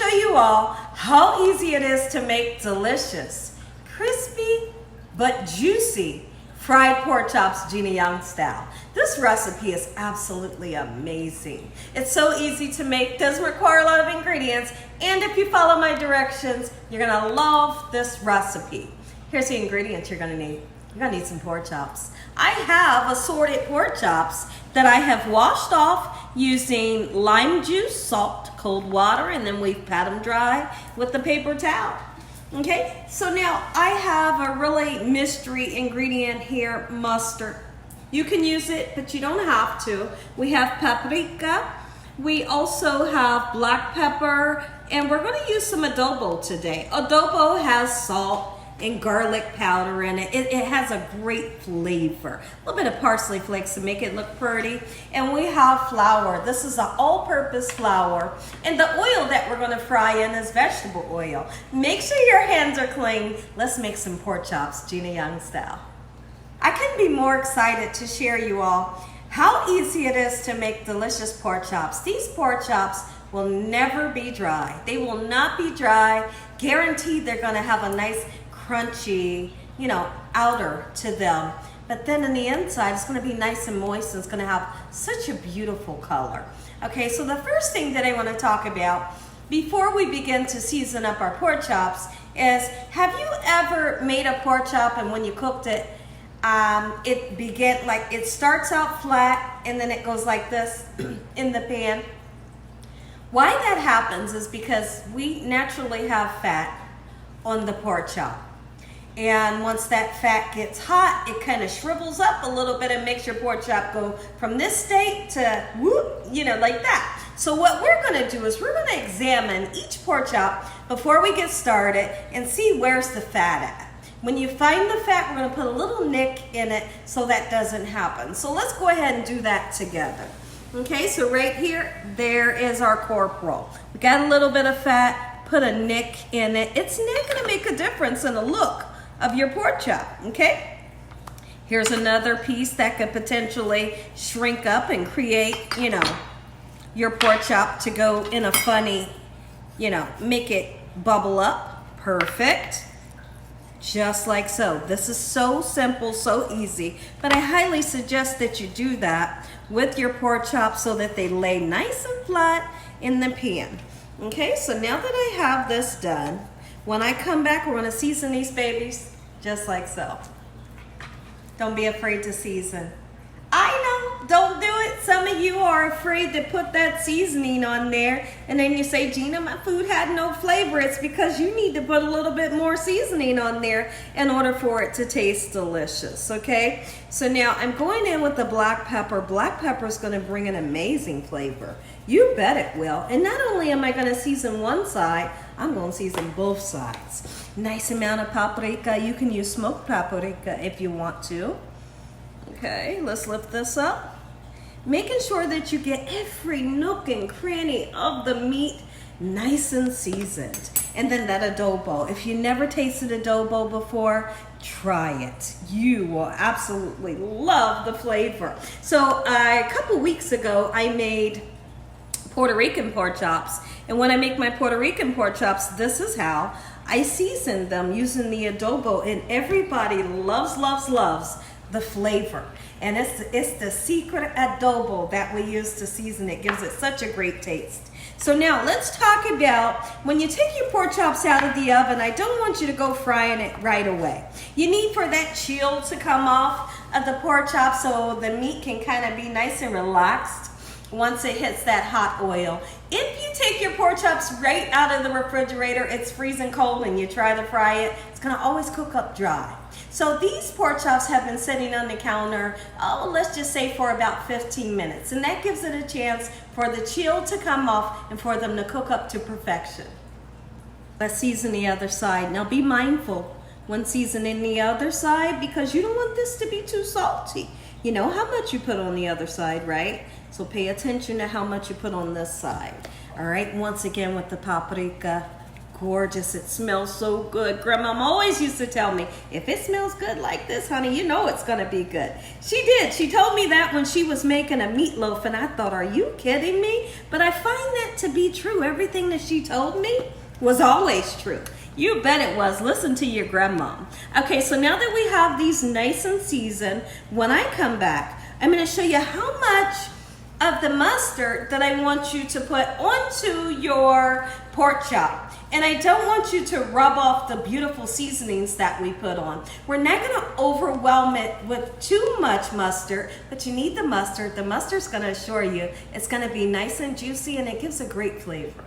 show you all how easy it is to make delicious, crispy, but juicy fried pork chops Gina Young style. This recipe is absolutely amazing. It's so easy to make, doesn't require a lot of ingredients, and if you follow my directions, you're gonna love this recipe. Here's the ingredients you're gonna need. You're gonna need some pork chops. I have assorted pork chops that I have washed off using lime juice, salt, cold water, and then we've pat them dry with the paper towel. Okay, so now I have a really mystery ingredient here, mustard. You can use it, but you don't have to. We have paprika. We also have black pepper, and we're gonna use some adobo today. Adobo has salt and garlic powder in it. It has a great flavor. A little bit of parsley flakes to make it look pretty. And we have flour. This is an all-purpose flour. And the oil that we're gonna fry in is vegetable oil. Make sure your hands are clean. Let's make some pork chops, Gina Young style. I couldn't be more excited to share you all how easy it is to make delicious pork chops. These pork chops will never be dry. They will not be dry. Guaranteed they're gonna have a nice crunchy, outer to them. But then in the inside, it's gonna be nice and moist, and it's gonna have such a beautiful color. Okay, so the first thing that I wanna talk about before we begin to season up our pork chops is, have you ever made a pork chop and when you cooked it, it starts out flat and then it goes like this in the pan? Why that happens is because we naturally have fat on the pork chop. And once that fat gets hot, it kind of shrivels up a little bit and makes your pork chop go from this state to whoop, like that. So what we're gonna do is we're gonna examine each pork chop before we get started and see where's the fat at. When you find the fat, we're gonna put a little nick in it so that doesn't happen. So let's go ahead and do that together. Okay, so right here, there is our corporal. We got a little bit of fat, put a nick in it. It's not gonna make a difference in the look of your pork chop, okay? Here's another piece that could potentially shrink up and create, your pork chop to go in a funny, make it bubble up. Perfect. Just like so. This is so simple, so easy, but I highly suggest that you do that with your pork chops so that they lay nice and flat in the pan. Okay, so now that I have this done, when I come back, we're gonna season these babies just like so. Don't be afraid to season. I know, don't do it. Some of you are afraid to put that seasoning on there, and then you say, Gina, my food had no flavor. It's because you need to put a little bit more seasoning on there in order for it to taste delicious, okay? So now I'm going in with the black pepper. Black pepper is gonna bring an amazing flavor. You bet it will. And not only am I gonna season one side, I'm gonna season both sides. Nice amount of paprika. You can use smoked paprika if you want to. Okay, let's lift this up. Making sure that you get every nook and cranny of the meat nice and seasoned. And then that adobo. If you never tasted adobo before, try it. You will absolutely love the flavor. So a couple weeks ago, I made Puerto Rican pork chops. And when I make my Puerto Rican pork chops, this is how I season them using the adobo. And everybody loves the flavor. And it's the secret adobo that we use to season it. Gives it such a great taste. So now let's talk about when you take your pork chops out of the oven, I don't want you to go frying it right away. You need for that chill to come off of the pork chop so the meat can kind of be nice and relaxed once it hits that hot oil. If you take your pork chops right out of the refrigerator, it's freezing cold, and you try to fry it, it's gonna always cook up dry. So these pork chops have been sitting on the counter, let's just say for about 15 minutes. And that gives it a chance for the chill to come off and for them to cook up to perfection. Let's season the other side. Now be mindful when seasoning the other side, because you don't want this to be too salty. You know how much you put on the other side, right? So pay attention to how much you put on this side. All right, once again with the paprika, gorgeous. It smells so good. Grandma always used to tell me, if it smells good like this, honey, you know it's gonna be good. She did. She told me that when she was making a meatloaf, and I thought, are you kidding me? But I find that to be true. Everything that she told me was always true. You bet it was. Listen to your grandma. Okay, so now that we have these nice and seasoned, when I come back, I'm gonna show you how much of the mustard that I want you to put onto your pork chop. And I don't want you to rub off the beautiful seasonings that we put on. We're not gonna overwhelm it with too much mustard, but you need the mustard. The mustard's gonna assure you it's gonna be nice and juicy, and it gives a great flavor.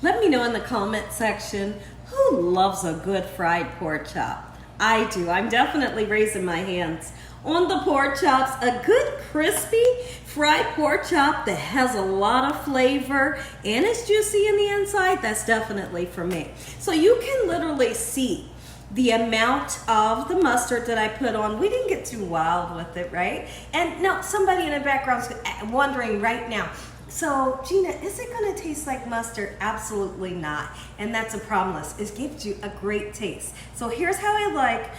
Let me know in the comment section who loves a good fried pork chop. I do. I'm definitely raising my hands. On the pork chops, a good crispy fried pork chop that has a lot of flavor and is juicy in the inside, that's definitely for me. So you can literally see the amount of the mustard that I put on. We didn't get too wild with it, right? And now somebody in the background is wondering right now, so Gina, is it gonna taste like mustard? Absolutely not. And that's a promise. It gives you a great taste. So here's how I like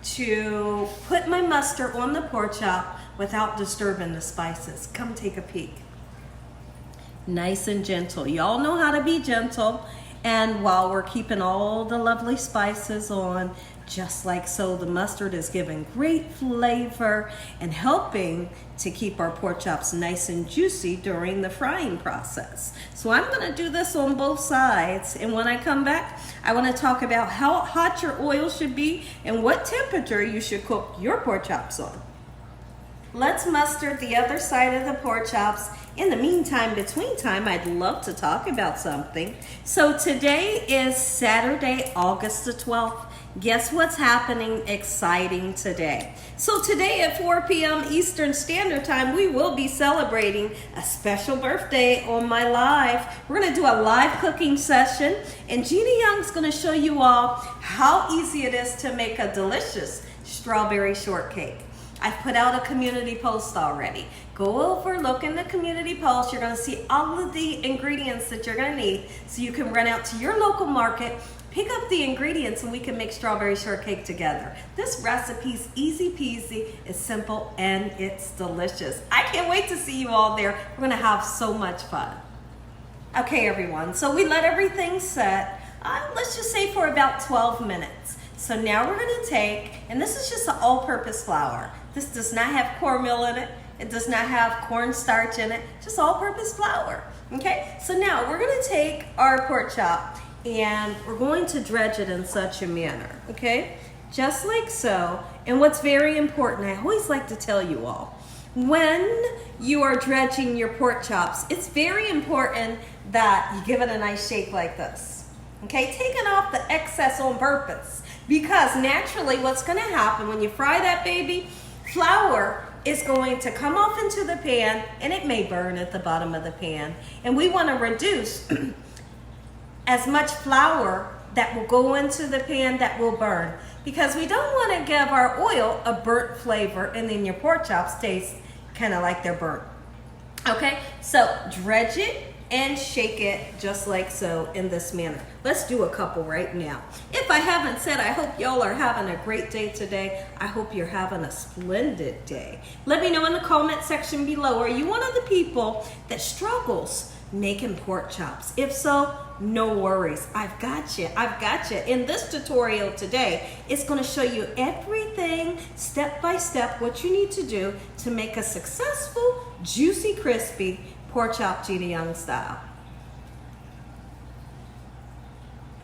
to put my mustard on the pork chop without disturbing the spices. Come take a peek. Nice and gentle. Y'all know how to be gentle. And while we're keeping all the lovely spices on, just like so, the mustard is giving great flavor and helping to keep our pork chops nice and juicy during the frying process. So I'm gonna do this on both sides, and when I come back, I wanna talk about how hot your oil should be and what temperature you should cook your pork chops on. Let's mustard the other side of the pork chops. In the meantime, between time, I'd love to talk about something. So today is Saturday, August the 12th. Guess what's happening exciting today? So today at 4 p.m. Eastern Standard Time, we will be celebrating a special birthday on my live. We're gonna do a live cooking session, and Gina Young's gonna show you all how easy it is to make a delicious strawberry shortcake. I've put out a community post already. Go over, look in the community post. You're gonna see all of the ingredients that you're gonna need so you can run out to your local market, pick up the ingredients, and we can make strawberry shortcake together. This recipe's easy peasy, it's simple, and it's delicious. I can't wait to see you all there. We're gonna have so much fun. Okay, everyone, so we let everything set, let's just say for about 12 minutes. So now we're gonna take, and this is just an all-purpose flour. This does not have cornmeal in it. It does not have cornstarch in it, just all-purpose flour, okay? So now we're gonna take our pork chop and we're going to dredge it in such a manner, okay? Just like so. And what's very important, I always like to tell you all, when you are dredging your pork chops, it's very important that you give it a nice shake like this, okay? Taking off the excess on purpose, because naturally what's gonna happen when you fry that baby, flour is going to come off into the pan and it may burn at the bottom of the pan. And we wanna reduce as much flour that will go into the pan that will burn, because we don't want to give our oil a burnt flavor and then your pork chops taste kind of like they're burnt. Okay, so dredge it and shake it just like so in this manner. Let's do a couple right now. If I haven't said, I hope y'all are having a great day today. I hope you're having a splendid day. Let me know in the comment section below, are you one of the people that struggles making pork chops? If so, no worries. I've got you. I've got you. In this tutorial today, it's going to show you everything step by step what you need to do to make a successful, juicy, crispy pork chop Gina Young style.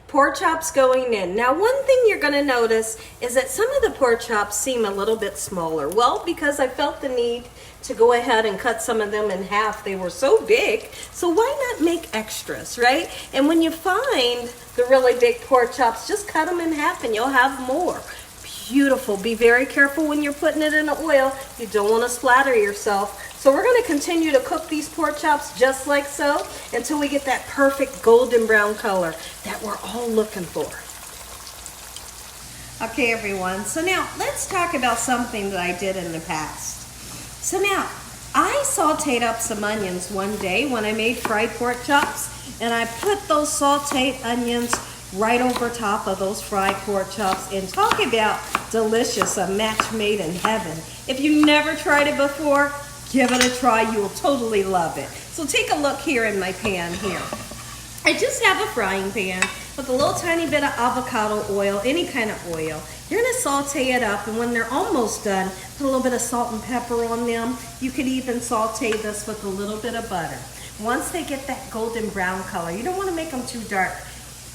Pork chops going in. Now, one thing you're going to notice is that some of the pork chops seem a little bit smaller. Well, because I felt the need to go ahead and cut some of them in half. They were so big, so why not make extras, right? And when you find the really big pork chops, just cut them in half and you'll have more. Beautiful. Be very careful when you're putting it in the oil. You don't want to splatter yourself. So we're going to continue to cook these pork chops just like so until we get that perfect golden brown color that we're all looking for. Okay, everyone. So now let's talk about something that I did in the past. So now, I sauteed up some onions one day when I made fried pork chops, and I put those sauteed onions right over top of those fried pork chops, and talk about delicious, a match made in heaven. If you've never tried it before, give it a try. You will totally love it. So take a look here in my pan here. I just have a frying pan with a little tiny bit of avocado oil, any kind of oil. You're gonna saute it up, and when they're almost done, put a little bit of salt and pepper on them. You could even saute this with a little bit of butter. Once they get that golden brown color, you don't wanna make them too dark.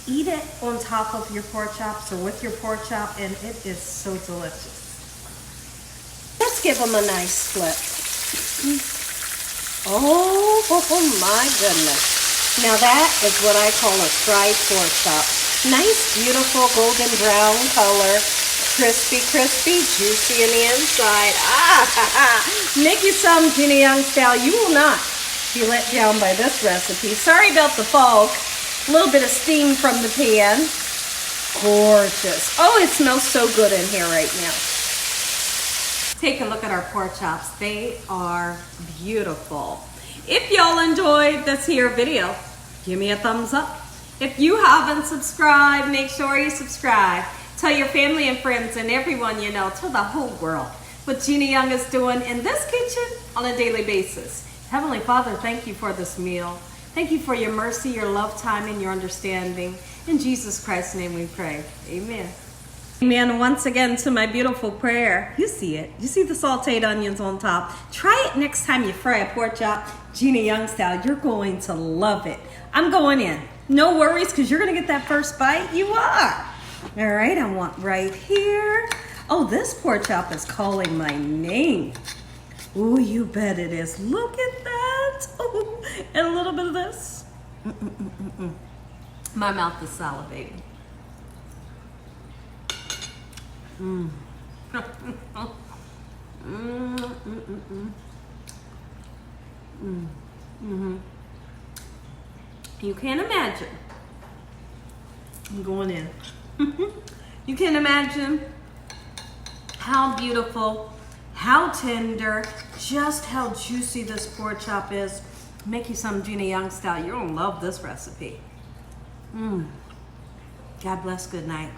Eat it on top of your pork chops or with your pork chop, and it is so delicious. Let's give them a nice flip. Oh my goodness. Now that is what I call a fried pork chop. Nice, beautiful golden brown color. Crispy, crispy, juicy in the inside. Make you some Gina Young style. You will not be let down by this recipe. Sorry about the fog. A little bit of steam from the pan. Gorgeous. Oh, it smells so good in here right now. Take a look at our pork chops. They are beautiful. If y'all enjoyed this here video, give me a thumbs up. If you haven't subscribed, make sure you subscribe. Tell your family and friends and everyone you know, tell the whole world what Gina Young is doing in this kitchen on a daily basis. Heavenly Father, thank you for this meal. Thank you for your mercy, your love time, and your understanding. In Jesus Christ's name we pray. Amen. Amen. Once again to my beautiful prayer. You see it. You see the sauteed onions on top. Try it next time you fry a pork chop, Gina Young style. You're going to love it. I'm going in. No worries, because you're going to get that first bite. You are. All right, I want right here. Oh, this pork chop is calling my name. Oh, you bet it is. Look at that. Ooh, and a little bit of this. My mouth is salivating. You can't imagine. I'm going in. You can imagine how beautiful, how tender, just how juicy this pork chop is. Make you some Gina Young style. You're gonna love this recipe. God bless. Good night.